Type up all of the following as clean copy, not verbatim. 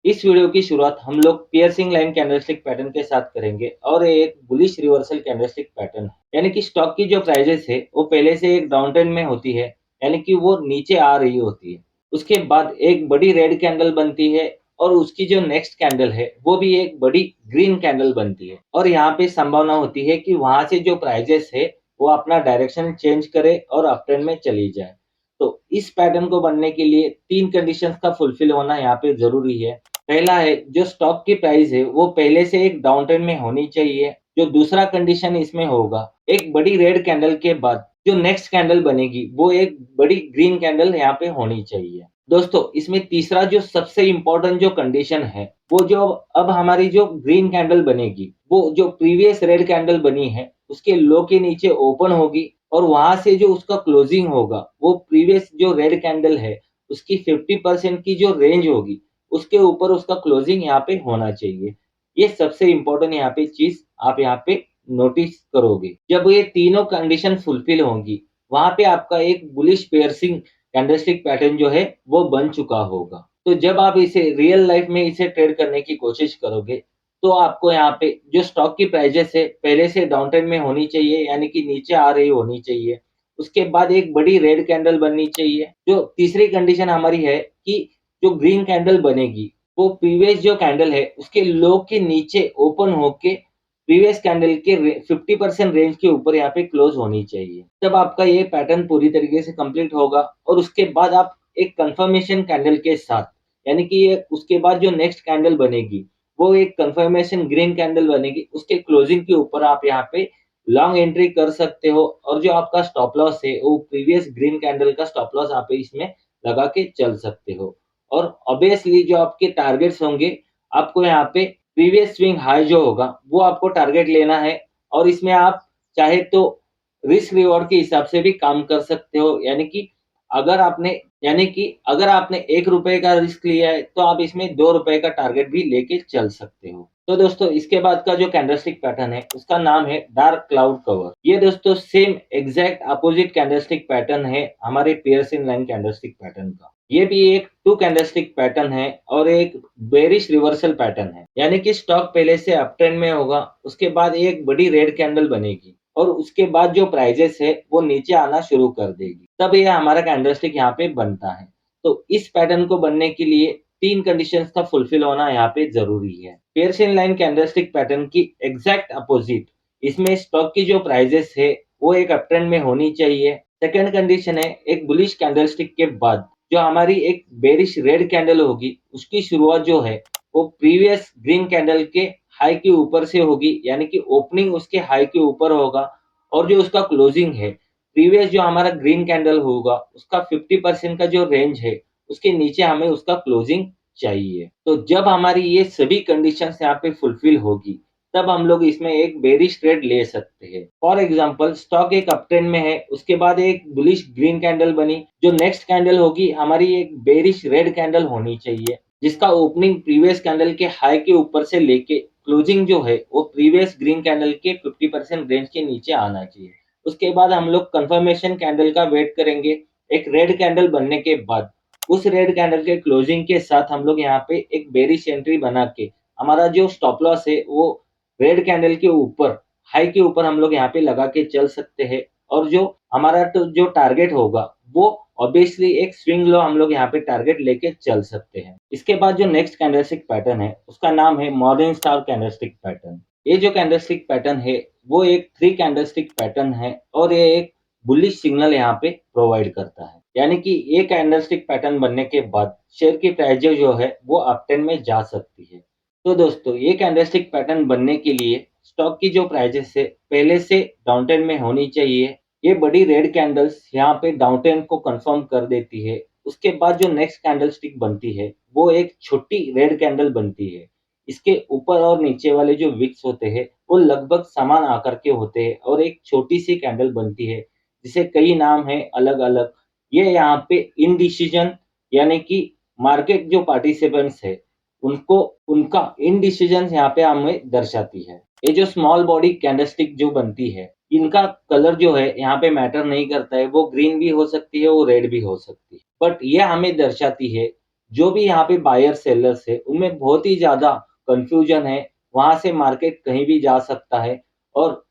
इस वीडियो की शुरुआत हम लोग पियर्सिंग लाइन कैंडलस्टिक पैटर्न के साथ करेंगे और ये एक बुलिश रिवर्सल कैंडलस्टिक पैटर्न है। यानी कि स्टॉक की जो प्राइसेस है वो पहले से एक डाउन ट्रेंड में होती है, यानी कि वो नीचे आ रही होती है। उसके बाद एक बड़ी रेड कैंडल बनती है और उसकी जो नेक्स्ट कैंडल है वो भी एक बड़ी ग्रीन कैंडल बनती है और यहाँ पे संभावना होती है कि वहां से जो प्राइजेस है वो अपना डायरेक्शन चेंज करे और अप ट्रेंड में चली जाए। तो इस पैटर्न को बनने के लिए तीन कंडीशंस का फुलफिल होना यहाँ पे जरूरी है। पहला है, जो स्टॉक की प्राइस है वो पहले से एक डाउन ट्रेंड में होनी चाहिए। जो दूसरा कंडीशन इसमें होगा, एक बड़ी रेड कैंडल के बाद जो नेक्स्ट कैंडल बनेगी वो एक बड़ी ग्रीन कैंडल यहाँ पे होनी चाहिए। दोस्तों, इसमें तीसरा जो सबसे इम्पोर्टेंट जो कंडीशन है, वो जो अब हमारी जो ग्रीन कैंडल बनेगी वो जो प्रीवियस रेड कैंडल बनी है उसके लो के नीचे ओपन होगी और वहां से जो उसका क्लोजिंग होगा वो प्रीवियस जो रेड कैंडल है उसकी 50% की जो रेंज होगी उसके ऊपर उसका क्लोजिंग यहाँ पे होना चाहिए। ये सबसे इम्पोर्टेंट यहाँ पे चीज आप यहाँ पे नोटिस करोगे। जब ये तीनों कंडीशन फुलफिल होंगी, वहां पे आपका एक बुलिश पेयर्सिंग कैंडलस्टिक पैटर्न जो है वो बन चुका होगा। तो जब आप इसे रियल लाइफ में इसे ट्रेड करने की कोशिश करोगे, तो आपको यहाँ पे जो स्टॉक की प्राइजेस है पहले से डाउन ट्रेंड में होनी चाहिए, यानी कि नीचे आ रही होनी चाहिए। उसके बाद एक बड़ी रेड कैंडल बननी चाहिए। जो तीसरी कंडीशन हमारी है कि जो ग्रीन कैंडल बनेगी वो प्रीवियस जो कैंडल है उसके लो के नीचे ओपन होके प्रीवियस कैंडल के 50% रेंज के ऊपर यहाँ पे क्लोज होनी चाहिए। तब आपका ये पैटर्न पूरी तरीके से कंप्लीट होगा और उसके बाद आप एक कंफर्मेशन कैंडल के साथ, यानी कि ये उसके बाद जो नेक्स्ट कैंडल बनेगी वो एक कंफर्मेशन ग्रीन कैंडल बनेगी, उसके क्लोजिंग के ऊपर आप यहाँ पे लॉन्ग एंट्री कर सकते हो और जो आपका स्टॉप लॉस है वो प्रीवियस ग्रीन कैंडल का स्टॉप लॉस आप इसमें लगा के चल सकते हो। और ऑब्वियसली जो आपके टारगेट्स होंगे, आपको यहाँ पे प्रीवियस स्विंग हाई जो होगा वो आपको टारगेट लेना है और इसमें आप चाहे तो रिस्क रिवॉर्ड के हिसाब से भी काम कर सकते हो। अगर आपने यानी कि अगर आपने 1 रुपए का रिस्क लिया है तो आप इसमें 2 रुपए का टारगेट भी लेके चल सकते हो। तो दोस्तों, इसके बाद का जो कैंडलस्टिक पैटर्न है उसका नाम है डार्क क्लाउड कवर। ये दोस्तों same exact opposite candlestick pattern है हमारे पियर्सन लाइन कैंडलस्टिक पैटर्न का। ये भी एक टू कैंडलस्टिक पैटर्न है और एक बेरिश रिवर्सल पैटर्न है, यानी कि स्टॉक पहले से अप ट्रेंड में होगा, उसके बाद एक बड़ी रेड कैंडल बनेगी और उसके बाद जो प्राइजेस है वो नीचे आना शुरू कर देगी, तब ये हमारा कैंडलस्टिक यहाँ पे बनता है। तो इस पैटर्न को बनने के लिए तीन कंडीशंस का फुलफिल होना यहाँ पे जरूरी है। पियर्सन लाइन कैंडलस्टिक पैटर्न की एग्जैक्ट अपोजिट, इसमें स्टॉक की जो प्राइजेस है वो एक अप ट्रेंड में होनी चाहिए। सेकंड कंडीशन है, एक बुलिश कैंडलस्टिक के बाद जो हमारी एक बेरिश रेड कैंडल होगी उसकी शुरुआत जो है वो प्रीवियस ग्रीन कैंडल के हाई के ऊपर से होगी, यानी कि ओपनिंग उसके हाई के ऊपर होगा और जो उसका क्लोजिंग है प्रीवियस जो हमारा ग्रीन कैंडल होगा उसका 50% का जो रेंज है उसके नीचे हमें उसका क्लोजिंग चाहिए। तो जब हमारी ये सभी कंडीशंस यहाँ पे फुलफिल होगी, तब हम लोग इसमें एक बेरिश ट्रेड ले सकते हैं। फॉर एग्जांपल, स्टॉक एक अप ट्रेंड में है, उसके बाद एक बुलिश ग्रीन कैंडल बनी, जो नेक्स्ट कैंडल होगी हमारी एक बेरिश रेड कैंडल होनी चाहिए, जिसका ओपनिंग प्रीवियस कैंडल के हाई के ऊपर से लेके क्लोजिंग जो है वो प्रीवियस ग्रीन कैंडल के 50% रेंज के नीचे आना चाहिए। उसके बाद हम लोग कंफर्मेशन कैंडल का वेट करेंगे। एक रेड कैंडल बनने के बाद उस रेड कैंडल के क्लोजिंग के साथ हम लोग यहाँ पे एक बेरिश एंट्री बना के हमारा जो स्टॉप लॉस है वो रेड कैंडल के ऊपर हाई के ऊपर हम लोग यहाँ पे लगा के चल सकते हैं और जो हमारा तो जो टारगेट होगा वो ऑब्वियसली एक स्विंग लो हम लोग यहाँ पे टारगेट लेके चल सकते हैं। इसके बाद जो नेक्स्ट कैंडलस्टिक पैटर्न है उसका नाम है मॉर्निंग स्टार कैंडलस्टिक पैटर्न। ये जो कैंडलस्टिक पैटर्न है वो एक थ्री कैंडलस्टिक पैटर्न है और ये एक बुलिश सिग्नल यहाँ पे प्रोवाइड करता है, यानी कि ये कैंडलस्टिक पैटर्न बनने के बाद शेयर की प्राइस जो है वो अप ट्रेंड में जा सकती है। तो दोस्तों, ये कैंडलस्टिक पैटर्न बनने के लिए स्टॉक की जो प्राइजेस है पहले से डाउन ट्रेंड में होनी चाहिए। ये बड़ी रेड कैंडल्स यहाँ पे डाउन ट्रेंड को कंफर्म कर देती है। उसके बाद जो नेक्स्ट कैंडलस्टिक बनती है वो एक छोटी रेड कैंडल बनती है। इसके ऊपर और नीचे वाले जो विक्स होते हैं वो लगभग समान आकार के होते हैं और एक छोटी सी कैंडल बनती है जिसे कई नाम है अलग अलग। ये यहाँ पे इनडिसीजन, यानी कि मार्केट जो पार्टिसिपेंट्स है उनको उनका इनडिसीजन यहाँ पे हमें दर्शाती है। ये जो स्मॉल बॉडी कैंडलस्टिक जो बनती है इनका कलर जो है यहाँ पे मैटर नहीं करता है, वो ग्रीन भी हो सकती है वो रेड भी हो सकती है, बट ये हमें दर्शाती है जो भी यहाँ पे बायर सेलर्स है उनमें बहुत ही ज़्यादा कन्फ्यूजन है, वहाँ से मार्केट कहीं भी जा सकता है और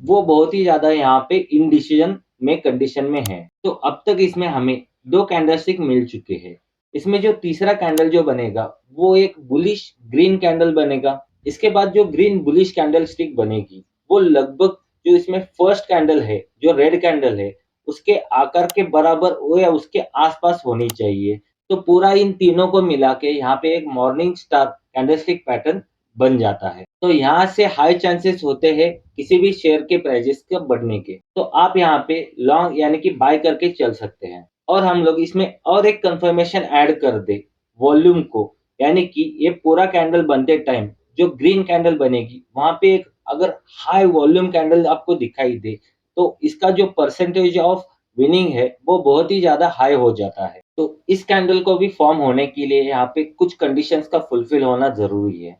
वो बहुत ही ज़्यादा यहाँ पे इनडिसीजन में कंडीशन में है। तो अब तक इसमें हमें 2 कैंडलस्टिक मिल चुके हैं। इसमें जो तीसरा कैंडल जो बनेगा, वो एक बुलिश ग्रीन कैंडल बनेगा। इसके बाद जो ग्रीन बुलिश कैंडलस्टिक बनेगी, वो लगभग जो इसमें फर्स्ट कैंडल है, जो रेड कैंडल है, उसके आकार के बराबर हो या उसके आस-पास होनी चाहिए। तो पूरा इन तीनों को मिला के यहाँ पे एक मॉर्निंग स्टार कैंडलस्टिक पैटर्न बन जाता है। तो यहाँ से हाई चांसेस होते हैं किसी भी शेयर के प्राइसेस के बढ़ने के। तो आप यहाँ पे लॉन्ग यानी कि बाय करके चल सकते हैं। और हम लोग इसमें और एक कंफर्मेशन ऐड कर दें वॉल्यूम को, यानी कि ये पूरा कैंडल बनते टाइम जो ग्रीन कैंडल बनेगी, वहाँ पे एक अगर हाई वॉल्यूम कैंडल आपको दिखाई दे, तो इसका जो परसेंटेज ऑफ विनिंग है, वो बहुत ही ज़्यादा हाई हो जाता है। तो इस कैंडल को भी फॉर्म होने के लिए यहाँ पे कुछ कंडीशंस का फुलफिल होना ज़रूरी है।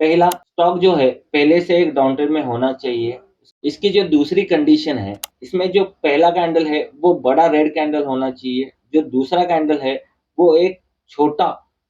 पहला, स्टॉक जो है पहले से एक डाउनट्रेंड में होना चाहिए। इसकी जो दूसरी कंडीशन है, इसमें जो पहला कैंडल है वो बड़ा रेड कैंडल होना चाहिए। जो दूसरा कैंडल है वो एक छोटा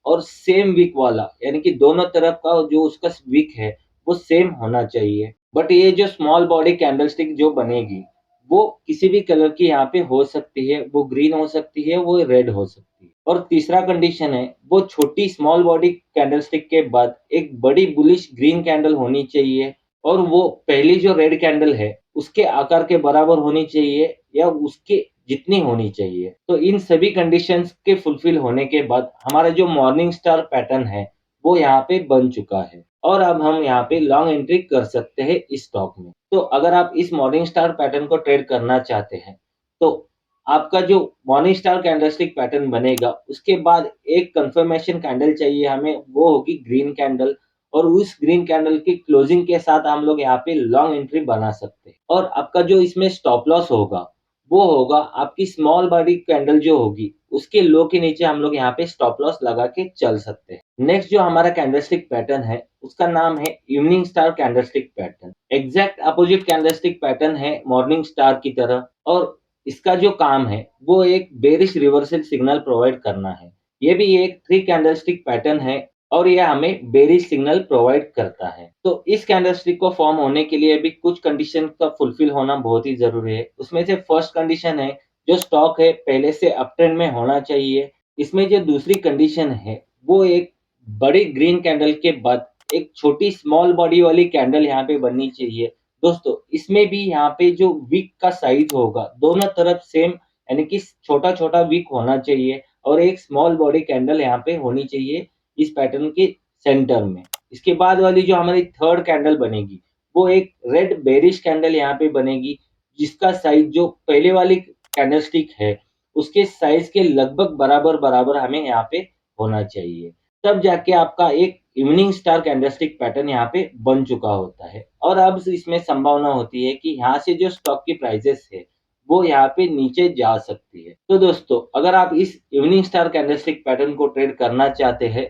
और सेम विक वाला, यानी कि दोनों तरफ का जो उसका विक है वो सेम होना चाहिए। बट ये जो स्मॉल बॉडी कैंडलस्टिक जो बनेगी, वो किसी भी कलर की यहाँ पे हो सकती है, वो ग्रीन हो सकती है, वो रेड हो सकती है। और तीसरा कंडीशन है, वो छोटी स्मॉल बॉडी कैंडलस्टिक के बाद एक बड़ी बुलिश ग्रीन कैंडल होनी चाहिए और वो पहली जो रेड कैंडल है, उसके आकार के बराबर होनी चाहिए या उसके जितनी होनी चाहिए। तो इन सभी कंडीशंस के फुलफिल होने के बाद हमारा जो मॉर्निंग स्टार पैटर्न है, वो यहाँ पे बन चुका है और अब हम यहाँ पे लॉन्ग एंट्री कर सकते हैं इस स्टॉक में। तो अगर आप इस मॉर्निंग स्टार पैटर्न को ट्रेड करना चाहते हैं, तो आपका जो मॉर्निंग स्टार कैंडलस्टिक पैटर्न बनेगा, उसके बाद एक कंफर्मेशन कैंडल चाहिए हमें, वो होगी ग्रीन कैंडल और उस ग्रीन कैंडल की क्लोजिंग के साथ हम लोग यहाँ पे लॉन्ग एंट्री बना सकते हैं। और आपका जो इसमें स्टॉप लॉस होगा, वो होगा आपकी स्मॉल बॉडी कैंडल जो होगी, उसके लो के नीचे हम लोग यहाँ पे स्टॉप लॉस लगा के चल सकते हैं। नेक्स्ट जो हमारा कैंडलस्टिक पैटर्न है, उसका नाम है evening star candlestick pattern. Exact opposite candlestick pattern है मॉर्निंग स्टार की तरह और इसका जो काम है, वो एक बेरिश रिवर्सल सिग्नल प्रोवाइड करना है। ये भी एक 3 कैंडलस्टिक पैटर्न है और ये हमें बेरिश सिग्नल प्रोवाइड करता है। तो इस कैंडलस्टिक को फॉर्म होने के लिए भी कुछ कंडीशन का फुलफिल होना बहुत ही ज़रूरी है। उसमें से फर्स्ट कंडीशन है, जो स्टॉक है पहले से अपट्रेंड में होना चाहिए। इसमें जो दूसरी कंडीशन है, वो एक बड़ी ग्रीन कैंडल के बाद एक छोटी स्मॉल बॉडी वाली कैंडल यहाँ पे बननी चाहिए। दोस्तों, इसमें भी यहाँ पे जो विक का साइज होगा, दोनों तरफ सेम यानी कि छोटा-छोटा विक होना चाहिए और एक स्मॉल बॉडी कैंडल यहाँ पे होनी चाहिए इस पैटर्न के सेंटर में। इसके बाद वाली जो हमारी थर्ड कैंडल बनेगी, वो एक रेड बेरिश कैंडल यहाँ पे बनेगी, जिसका साइज जो पहले वाली कैंडलस्टिक है, उसके साइज के लगभग बराबर-बराबर हमें यहाँ पे होना चाहिए। तब जाके आपका एक इवनिंग स्टार कैंडलस्टिक पैटर्न यहाँ पे बन चुका होता है और अब इसमें संभावना होती है कि यहाँ से जो स्टॉक की प्राइसेस है, वो यहाँ पे नीचे जा सकती है। तो दोस्तों, अगर आप इस इवनिंग स्टार कैंडलस्टिक पैटर्न को ट्रेड करना चाहते हैं,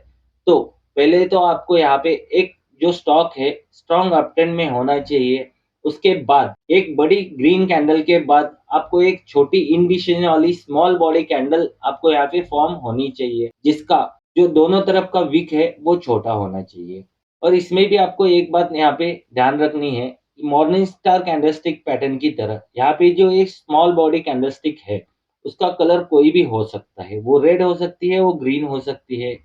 तो पहले तो आपको यहाँ पे एक जो स्टॉक है, स्ट्रॉन्ग अपट्रेंड में होना चाहिए। उसके बाद एक बड़ी ग्रीन कैंडल के बाद आपको एक छोटी इंडिकेशन वाली स्मॉल बॉडी कैंडल आपको यहाँ पे फॉर्म होनी चाहिए, जिसका जो दोनों तरफ का विक है वो छोटा होना चाहिए। और इसमें भी आपको एक बात यहाँ पे ध्यान रखनी है, मॉर्निंग स्टार कैंडलस्टिक पैटर्न की तरह यहाँ पे जो एक स्मॉल बॉडी कैंडलस्टिक है, उसका कलर कोई भी हो सकता है। वो रेड हो सकती है, वो ग्रीन हो सकती है।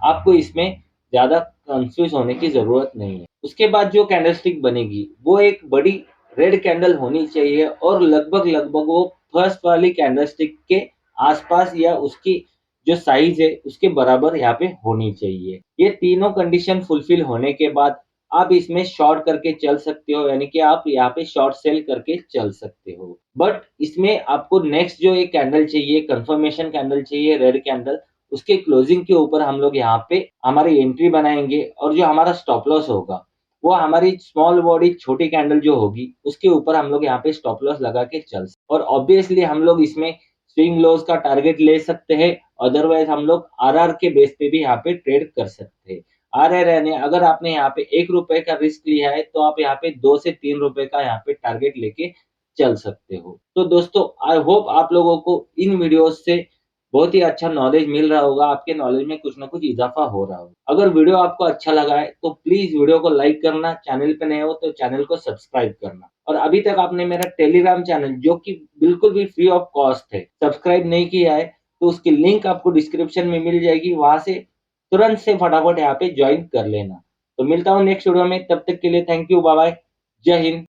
आपको इसमें ज़्यादा कन्फ्यूज़ होने की ज़रूरत नहीं है। उसके बाद जो कैंडलस्टिक बनेगी, वो एक बड़ी रेड कैंडल होनी चाहिए और लगभग-लगभग वो फर्स्ट वाली कैंडलस्टिक के आस-पास या उसकी जो साइज़ है, उसके बराबर यहाँ पे होनी चाहिए। ये तीनों कंडीशन फुलफिल होने के बाद आप इसमें शॉर्ट करके चल सकते हो, यानी कि आप यहाँ पे शॉर्ट सेल करके चल सकते हो। बट इसमें आपको नेक्स्ट जो एक कैंडल चाहिए, कंफर्मेशन कैंडल चाहिए रेड कैंडल, उसके क्लोजिंग के ऊपर हम लोग यहाँ पे हमारी एंट्री बनाएँगे और जो हमारा स्टॉप लॉस होगा, वो हमारी स्मॉल बॉडी छोटी कैंडल जो होगी, उसके ऊपर हम लोग यहाँ पे स्टॉप लॉस लगा के चल और ऑब्वियसली हम लोग इसमें स्विंग लोज़ का टारगेट ले सकते हैं, अदरवाइज़ हम लोग आरआर के बेस पे भी यहाँ पे ट्रेड कर सकते हैं। आरआर यानी अगर आपने यहाँ पे ₹1 का रिस्क लिया है, तो आप यहाँ पे 2 से ₹3 का यहाँ पे टारगेट लेके चल सकते हो। तो दोस्तों, आई होप आप लोगों को इन वीडियोज़ से बहुत ही अच्छा नॉलेज मिल रहा होगा, आपके नॉलेज में कुछ न कुछ इज़ाफ़ा हो रहा होगा। अगर वीडियो आपको अच्छा लगा है, तो प्लीज़ वीडियो को लाइक करना, चैनल पे नए हो तो चैनल को सब्सक्राइब करना और अभी तक आपने मेरा टेलीग्राम चैनल जो कि बिल्कुल भी फ्री ऑफ कॉस्ट है, सब्सक्राइब नहीं किया है, तो उसकी लिंक आपको डिस्क्रिप्शन में मिल जाएगी, वहाँ से तुरंत से फटाफट यहाँ पे जॉइन कर लेना। तो मिलता हूँ नेक्स्ट वीडियो में, तब तक के लिए थैंक यू, बाय बाय, जय हिंद।